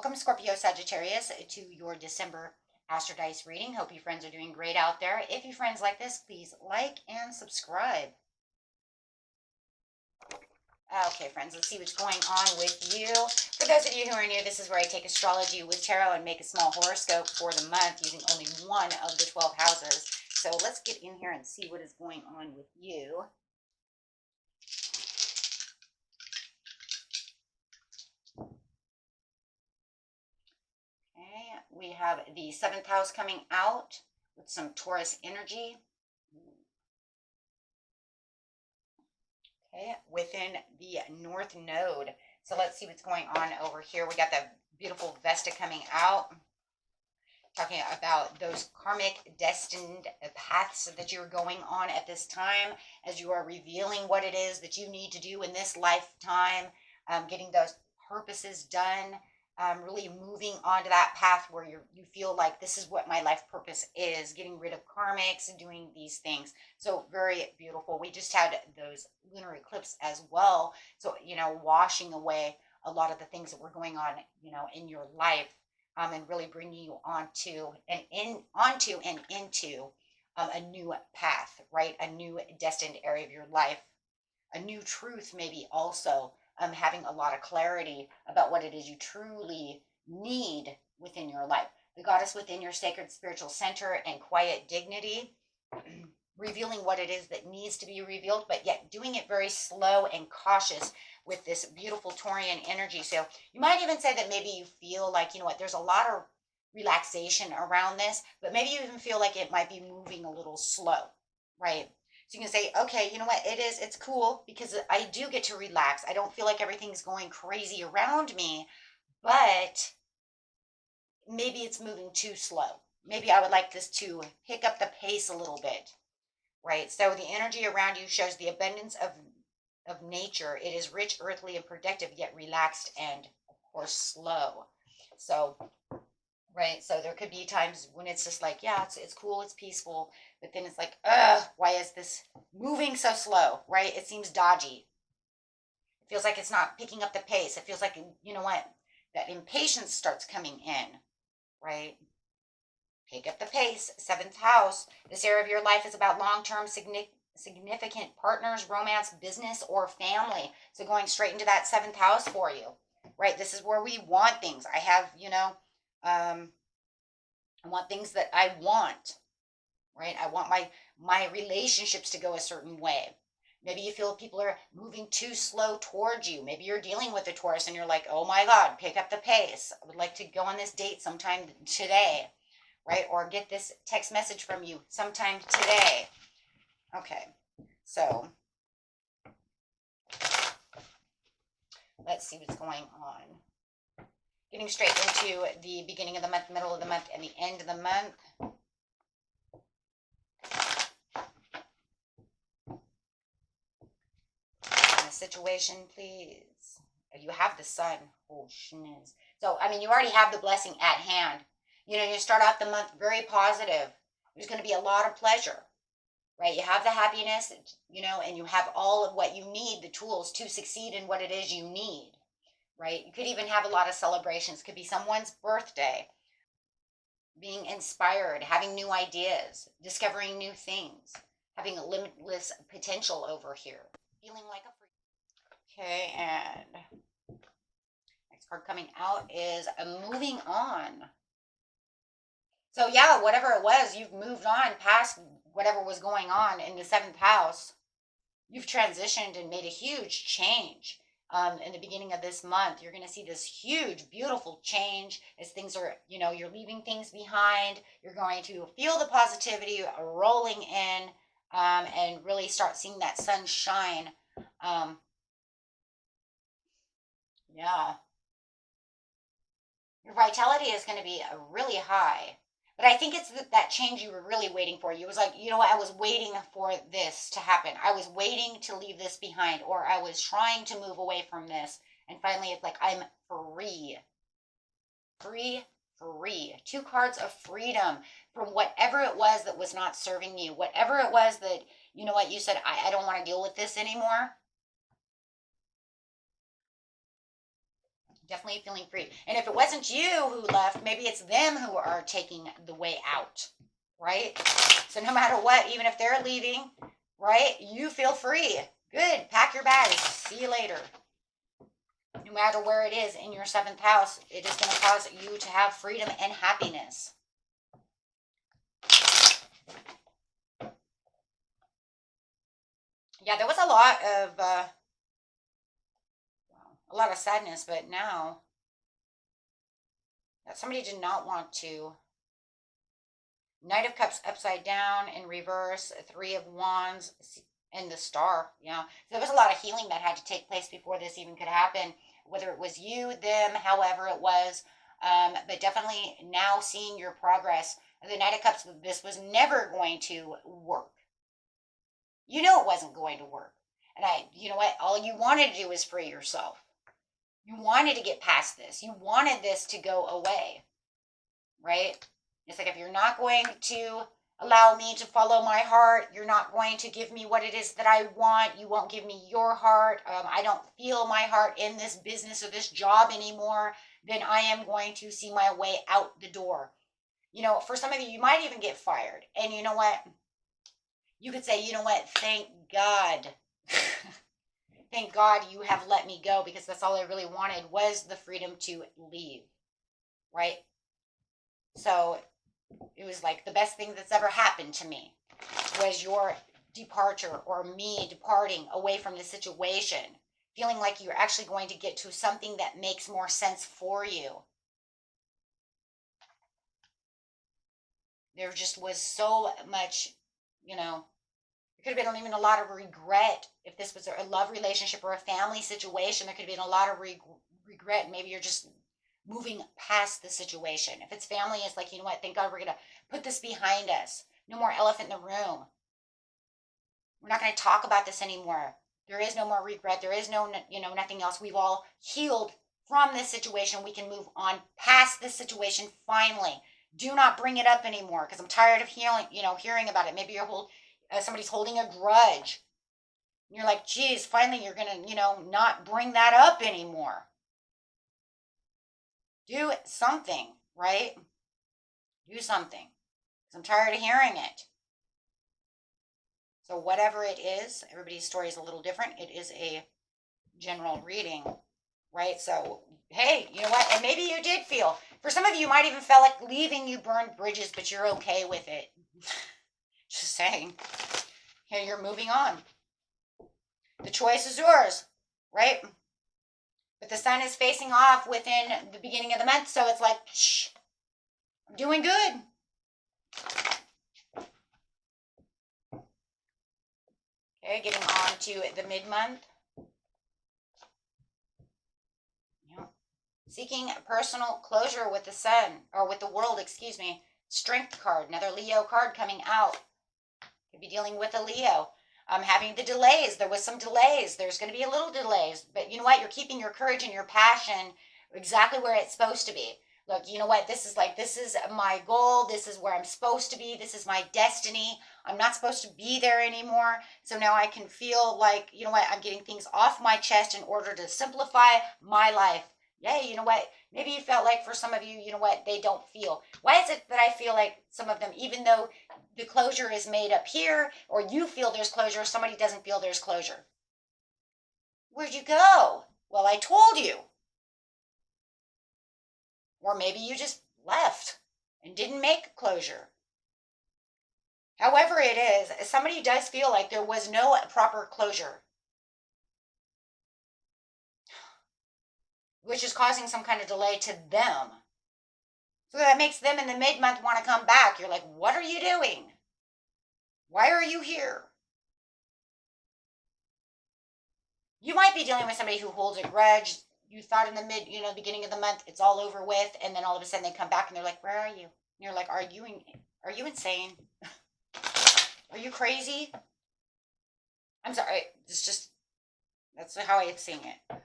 Welcome, Scorpio Sagittarius, to your December Astro Dice reading. Hope you friends are doing great out there. If you friends like this, please like and subscribe. Okay, friends, let's see what's going on with you. For those of you who are new, this is where I take astrology with tarot and make a small horoscope for the month using only one of the 12 houses. So let's get in here and see what is going on with you. Okay, we have the 7th house coming out with some Taurus energy. Okay, within the North Node. So let's see what's going on over here. We got the beautiful Vesta coming out, talking about those karmic destined paths that you're going on at this time as you are revealing what it is that you need to do in this lifetime, getting those purposes done. Really moving on to that path where you feel like this is what my life purpose is, getting rid of karmics and doing these things. So very beautiful. We just had those lunar eclipse as well. So, washing away a lot of the things that were going on, in your life, and really bringing you onto and into a new path, right? A new destined area of your life, a new truth, maybe also. Having a lot of clarity about what it is you truly need within your life. The goddess within your sacred spiritual center and quiet dignity, revealing what it is that needs to be revealed, but yet doing it very slow and cautious with this beautiful Taurian energy. So you might even say that maybe you feel like, there's a lot of relaxation around this, but maybe you even feel like it might be moving a little slow, right? So you can say, okay, you know what, it's cool because I do get to relax. I don't feel like everything's going crazy around me, but maybe it's moving too slow. Maybe I would like this to pick up the pace a little bit, right? So the energy around you shows the abundance of nature. It is rich, earthly, and productive, yet relaxed and, of course, slow. So, right, so there could be times when it's just like, yeah, it's cool, it's peaceful, but then it's like, why is this moving so slow, right? It seems dodgy. It feels like it's not picking up the pace. It feels like, that impatience starts coming in, right? Pick up the pace. 7th house. This area of your life is about long-term significant partners, romance, business, or family. So going straight into that 7th house for you, right? This is where we want things. I have, I want things that I want, right? I want my relationships to go a certain way. Maybe you feel people are moving too slow towards you. Maybe you're dealing with a Taurus and you're like, oh my God, pick up the pace. I would like to go on this date sometime today, right? Or get this text message from you sometime today. Okay, so let's see what's going on. Getting straight into the beginning of the month, middle of the month, and the end of the month. Situation, please. You have the sun. Oh, schniz. So, you already have the blessing at hand. You start out the month very positive. There's going to be a lot of pleasure, right? You have the happiness, and you have all of what you need, the tools to succeed in what it is you need, right? You could even have a lot of celebrations. Could be someone's birthday. Being inspired, having new ideas, discovering new things, having a limitless potential over here. Feeling like a okay, and next card coming out is moving on. So yeah, whatever it was, you've moved on past whatever was going on in the 7th house. You've transitioned and made a huge change. In the beginning of this month, you're going to see this huge, beautiful change as things are, you're leaving things behind. You're going to feel the positivity rolling in, and really start seeing that sun shine. Yeah. Your vitality is going to be really high. But I think it's that change you were really waiting for. You was like, I was waiting for this to happen. I was waiting to leave this behind, or I was trying to move away from this. And finally, it's like, I'm free. Free. 2 cards of freedom from whatever it was that was not serving you. Whatever it was that, you said, I don't want to deal with this anymore. Definitely feeling free. And if it wasn't you who left, maybe it's them who are taking the way out, right? So no matter what, even if they're leaving, right, you feel free. Good. Pack your bags. See you later. No matter where it is in your seventh house, it is going to cause you to have freedom and happiness. Yeah, there was a lot of sadness, but now that somebody did not want to. Knight of Cups upside down in reverse, Three of Wands, and the Star. So there was a lot of healing that had to take place before this even could happen. Whether it was you, them, however it was, but definitely now seeing your progress. The Knight of Cups, this was never going to work. You know it wasn't going to work. And you know what? All you wanted to do was free yourself. You wanted to get past this. You wanted this to go away, right? It's like, if you're not going to allow me to follow my heart, you're not going to give me what it is that I want, you won't give me your heart, I don't feel my heart in this business or this job anymore, then I am going to see my way out the door. For some of you, you might even get fired. And you know what? You could say, you know what? Thank God. Thank God you have let me go, because that's all I really wanted was the freedom to leave, right? So it was like the best thing that's ever happened to me was your departure, or me departing away from the situation, feeling like you're actually going to get to something that makes more sense for you. There just was so much, there could have been even a lot of regret. If this was a love relationship or a family situation, there could have been a lot of regret. Maybe you're just moving past the situation. If it's family, it's like, you know what, thank God we're going to put this behind us. No more elephant in the room. We're not going to talk about this anymore. There is no more regret. There is no, nothing else. We've all healed from this situation. We can move on past this situation finally. Do not bring it up anymore, because I'm tired of hearing about it. Maybe somebody's holding a grudge. And you're like, geez, finally you're going to, not bring that up anymore. Do something, right? Do something. Because I'm tired of hearing it. So whatever it is, everybody's story is a little different. It is a general reading, right? So, hey, you know what? And maybe you did feel, for some of you, might even felt like leaving, you burned bridges, but you're okay with it. Just saying. Here, you're moving on. The choice is yours, right? But the sun is facing off within the beginning of the month, so it's like, shh, I'm doing good. Okay, getting on to the mid-month. Seeking personal closure with the sun, or with the world, excuse me. Strength card, another Leo card coming out. Could be dealing with a Leo. Having the delays. There was some delays. There's going to be a little delays. But you know what? You're keeping your courage and your passion exactly where it's supposed to be. Look, you know what? This is my goal. This is where I'm supposed to be. This is my destiny. I'm not supposed to be there anymore. So now I can feel like, you know what? I'm getting things off my chest in order to simplify my life. Yay, you know what? Maybe you felt like for some of you, you know what? They don't feel. Why is it that I feel like some of them, even though the closure is made up here, or you feel there's closure, somebody doesn't feel there's closure? Where'd you go? Well, I told you. Or maybe you just left and didn't make closure. However it is, somebody does feel like there was no proper closure, which is causing some kind of delay to them. So that makes them in the mid-month want to come back. You're like, what are you doing? Why are you here? You might be dealing with somebody who holds a grudge. You thought in the beginning of the month, it's all over with. And then all of a sudden they come back and they're like, where are you? And you're like, are you insane? Are you crazy? I'm sorry. That's how I'm seeing it.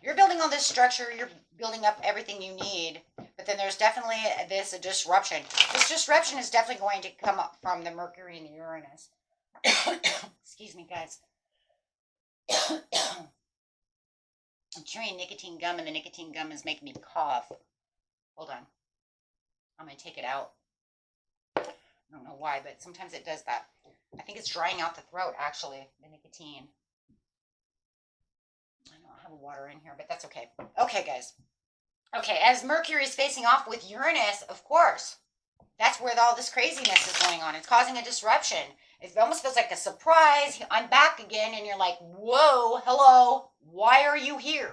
You're building all this structure. You're building up everything you need. But then there's definitely this disruption. This disruption is definitely going to come up from the Mercury and the Uranus. Excuse me, guys. I'm chewing nicotine gum, and the nicotine gum is making me cough. Hold on. I'm going to take it out. I don't know why, but sometimes it does that. I think it's drying out the throat, actually, the nicotine. I don't have water in here, but that's okay. Okay, guys. Okay, as Mercury is facing off with Uranus, of course, that's where all this craziness is going on. It's causing a disruption. It almost feels like a surprise. I'm back again, and you're like, whoa, hello, why are you here?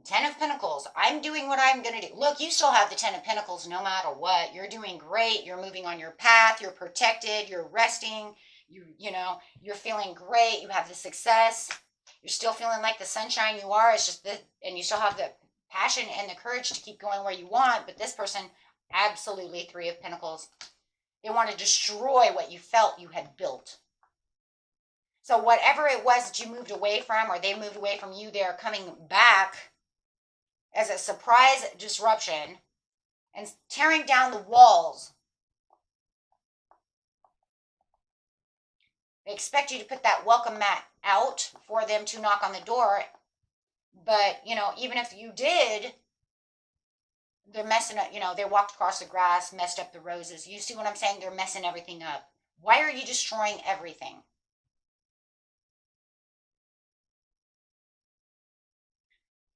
Ten of Pentacles. I'm doing what I'm going to do. Look, you still have the Ten of Pentacles no matter what. You're doing great. You're moving on your path. You're protected. You're resting. You're feeling great. You have the success. You're still feeling like the sunshine you are. It's just that, and you still have the passion and the courage to keep going where you want. But this person, absolutely Three of Pentacles. They want to destroy what you felt you had built. So whatever it was that you moved away from, or they moved away from you, they're coming back as a surprise disruption and tearing down the walls. They expect you to put that welcome mat out for them to knock on the door. But, even if you did, they're messing up, they walked across the grass, messed up the roses. You see what I'm saying? They're messing everything up. Why are you destroying everything?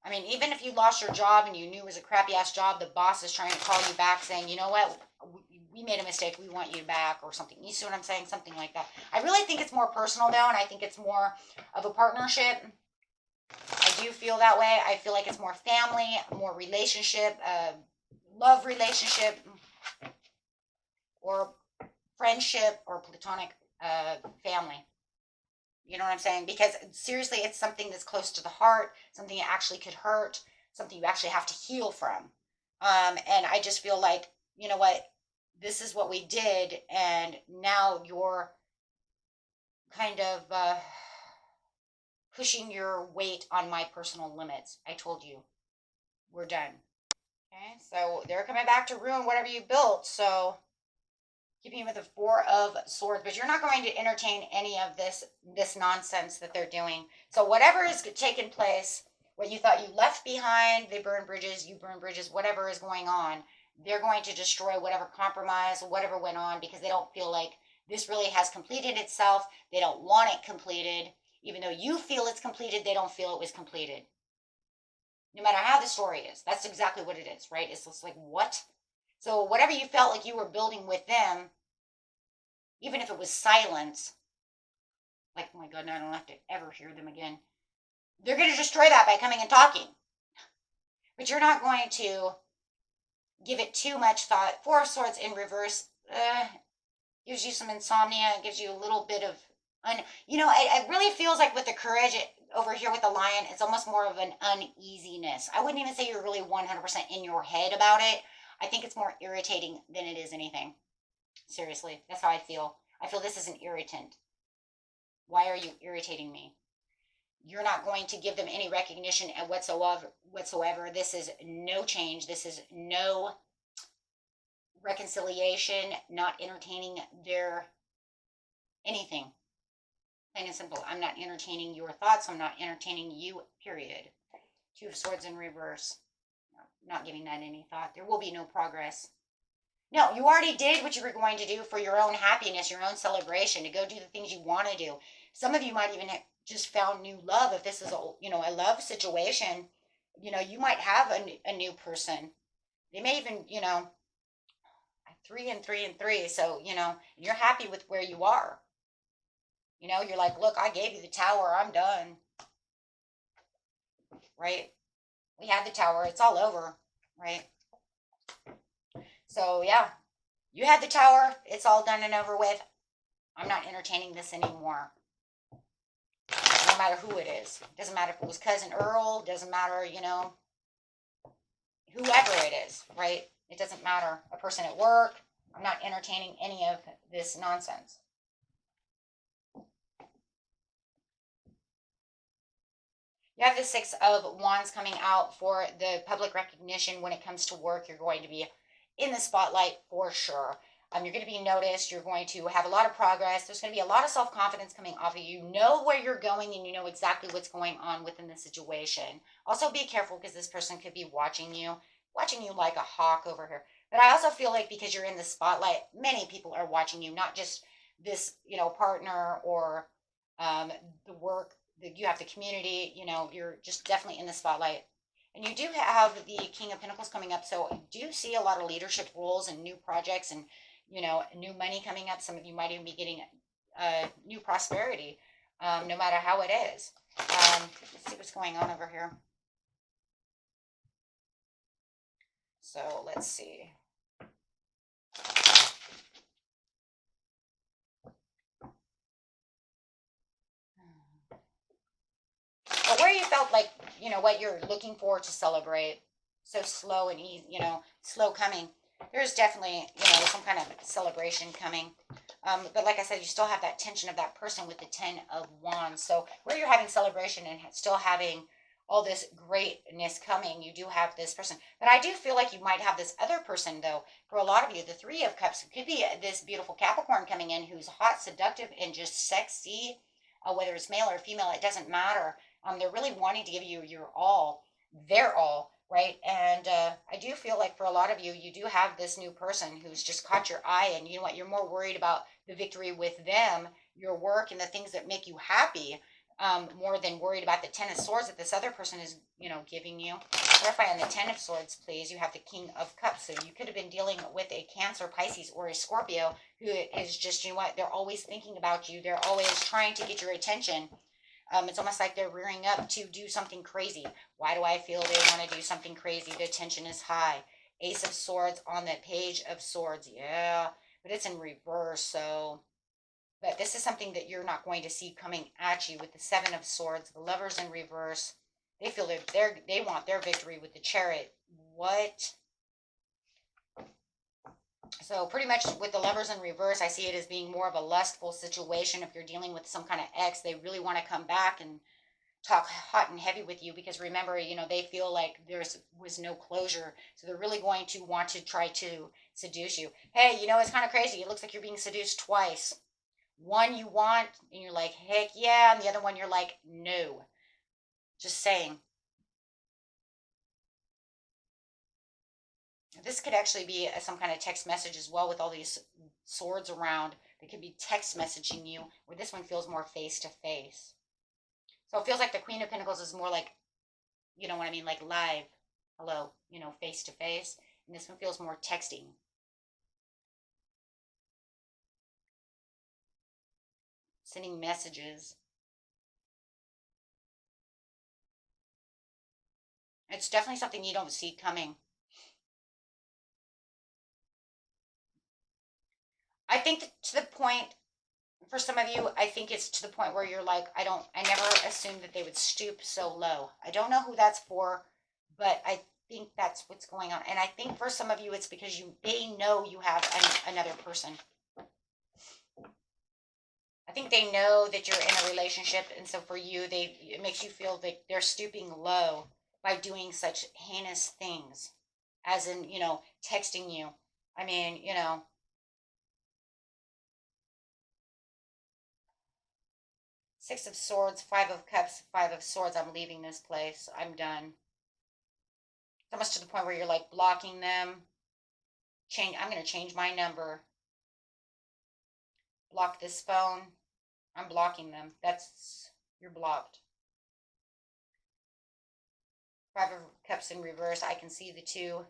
I mean, even if you lost your job and you knew it was a crappy ass job, the boss is trying to call you back saying, you know what, we made a mistake, we want you back, or something. You see what I'm saying? Something like that. I really think it's more personal though, and I think it's more of a partnership. I do feel that way. I feel like it's more family, more relationship, love relationship, or friendship, or platonic family. You know what I'm saying? Because seriously, it's something that's close to the heart, something that actually could hurt, something you actually have to heal from. And I just feel like, you know what, this is what we did, and now you're kind of pushing your weight on my personal limits. I told you, we're done. Okay, so they're coming back to ruin whatever you built. So keeping with the Four of Swords, but you're not going to entertain any of this nonsense that they're doing. So whatever is taking place, what you thought you left behind, they burn bridges, you burn bridges, whatever is going on, they're going to destroy whatever compromise, whatever went on, because they don't feel like this really has completed itself. They don't want it completed. Even though you feel it's completed, they don't feel it was completed. No matter how the story is, that's exactly what it is, right? It's just like, what? So whatever you felt like you were building with them, even if it was silence, like, oh my God, now I don't have to ever hear them again. They're going to destroy that by coming and talking. But you're not going to give it too much thought. Four of Swords in reverse gives you some insomnia. It gives you a little bit of, it really feels like with the courage over here with the Lion, it's almost more of an uneasiness. I wouldn't even say you're really 100% in your head about it. I think it's more irritating than it is anything. Seriously, that's how I feel. I feel this is an irritant. Why are you irritating me? You're not going to give them any recognition whatsoever. This is no change. This is no reconciliation, not entertaining their anything. Plain and simple. I'm not entertaining your thoughts. I'm not entertaining you, period. Two of Swords in reverse. Not giving that any thought. There will be no progress. No, you already did what you were going to do for your own happiness, your own celebration, to go do the things you want to do. Some of you might even have just found new love. If this is a love situation, you might have a new person. They may even, 3 and 3 and 3. So, you're happy with where you are. You're like, look, I gave you the Tower. I'm done. Right? We had the Tower. It's all over. Right? So, yeah, you had the Tower. It's all done and over with. I'm not entertaining this anymore. No matter who it is. Doesn't matter if it was Cousin Earl. Doesn't matter, whoever it is, right? It doesn't matter. A person at work. I'm not entertaining any of this nonsense. You have the Six of Wands coming out for the public recognition. When it comes to work, you're going to be in the spotlight for sure. You're going to be noticed. You're going to have a lot of progress. There's going to be a lot of self-confidence coming off of you. You know where you're going and you know exactly what's going on within the situation. Also be careful because this person could be watching you like a hawk over here. But I also feel like because you're in the spotlight, many people are watching you, not just this, partner or the work that you have, the community, you're just definitely in the spotlight. And you do have the King of Pentacles coming up. So I do see a lot of leadership roles and new projects and, new money coming up. Some of you might even be getting new prosperity, no matter how it is. Let's see what's going on over here. So let's see. But where you felt like, what you're looking for to celebrate, so slow and easy, slow coming. There's definitely, some kind of celebration coming. But like I said, you still have that tension of that person with the 10 of Wands. So where you're having celebration and still having all this greatness coming, you do have this person. But I do feel like you might have this other person, though. For a lot of you, the 3 of Cups could be this beautiful Capricorn coming in who's hot, seductive, and just sexy. Whether it's male or female, it doesn't matter. They're really wanting to give you your all, their all, right? And I do feel like for a lot of you, you do have this new person who's just caught your eye, and you know what? You're more worried about the victory with them, your work, and the things that make you happy, more than worried about the 10 of Swords that this other person is, giving you. Clarify on the 10 of Swords, please. You have the King of Cups, so you could have been dealing with a Cancer, Pisces, or a Scorpio who is just, they're always thinking about you. They're always trying to get your attention. It's almost like they're rearing up to do something crazy. Why do I feel they want to do something crazy? The tension is high. Ace of Swords on the Page of Swords. Yeah, but it's in reverse. So, but this is something that you're not going to see coming at you with the 7 of Swords. The Lovers in reverse. They feel that they want their victory with the Chariot. What? So pretty much with the Lovers in reverse, I see it as being more of a lustful situation. If you're dealing with some kind of ex, they really want to come back and talk hot and heavy with you because remember, they feel like was no closure. So they're really going to want to try to seduce you. Hey, it's kind of crazy. It looks like you're being seduced twice. One you want and you're like, heck yeah. And the other one you're like, no. Just saying. This could actually be some kind of text message as well with all these swords around. They could be text messaging you, where this one feels more face to face. So it feels like the Queen of Pentacles is more like, you know what I mean, like live, hello, face to face. And this one feels more texting. Sending messages. It's definitely something you don't see coming. I think to the point, for some of you, I think it's to the point where you're like, I never assumed that they would stoop so low. I don't know who that's for, but I think that's what's going on. And I think for some of you, it's because they know you have another person. I think they know that you're in a relationship, and so for you, it makes you feel like they're stooping low by doing such heinous things, as in, texting you. I mean, Six of Swords, 5 of Cups, 5 of Swords. I'm leaving this place. I'm done. It's almost to the point where you're like blocking them. I'm going to change my number. Block this phone. I'm blocking them. You're blocked. 5 of Cups in reverse. I can see the 2.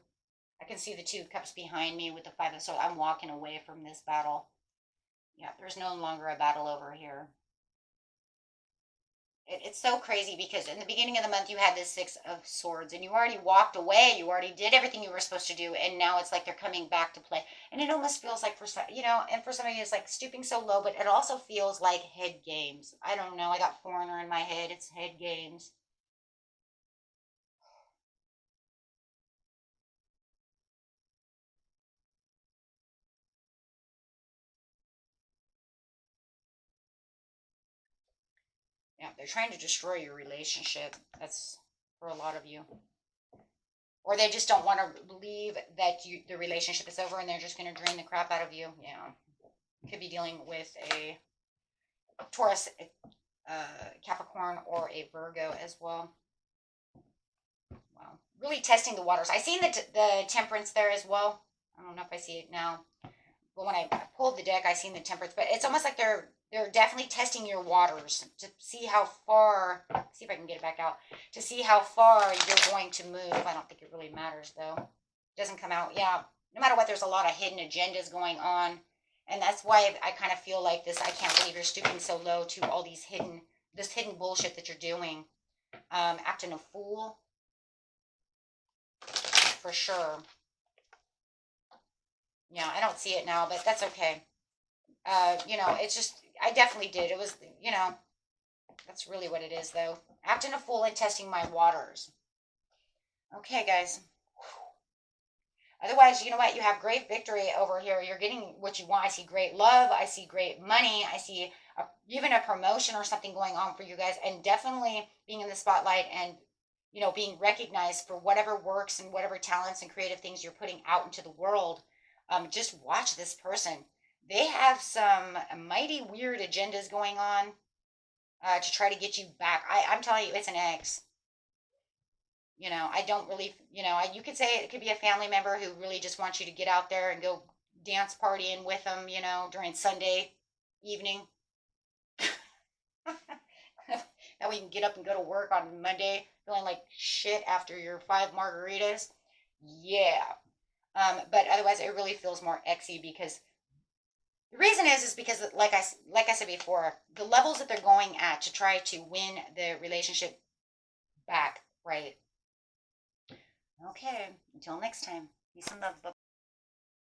I can see the 2 cups behind me with the 5 of Swords. I'm walking away from this battle. Yeah, there's no longer a battle over here. It's so crazy because in the beginning of the month you had this 6 of Swords and you already walked away. You already did everything you were supposed to do, and now it's like they're coming back to play. And it almost feels like for some, and for some of you it's like stooping so low, but it also feels like head games. I don't know. I got foreigner in my head. It's head games. Yeah, they're trying to destroy your relationship. That's for a lot of you. or they just don't want to believe that the relationship is over and they're just going to drain the crap out of you. Yeah. Could be dealing with a Taurus, Capricorn, or a Virgo as well. Wow. Really testing the waters. I seen the Temperance there as well. I don't know if I see it now. But when I pulled the deck, I seen the Temperance. But it's almost like they're definitely testing your waters to see how far. See if I can get it back out to see how far you're going to move. I don't think it really matters though. It doesn't come out. Yeah. No matter what, there's a lot of hidden agendas going on, and that's why I kind of feel like this. I can't believe you're stooping so low to all these hidden bullshit that you're doing. Acting a fool for sure. Yeah, I don't see it now, but that's okay. It's just, I definitely did. It was, that's really what it is, though. Acting a fool and testing my waters. Okay, guys. Otherwise, you know what? You have great victory over here. You're getting what you want. I see great love. I see great money. I see even a promotion or something going on for you guys. And definitely being in the spotlight and, being recognized for whatever works and whatever talents and creative things you're putting out into the world. Just watch this person. They have some mighty weird agendas going on to try to get you back. I'm telling you, it's an ex. I don't really, you could say it could be a family member who really just wants you to get out there and go dance partying with them, during Sunday evening. That we can get up and go to work on Monday feeling like shit after your 5 margaritas. Yeah. But otherwise, it really feels more exy because the reason is because like I said before, the levels that they're going at to try to win the relationship back, right? Okay, until next time. Peace and love.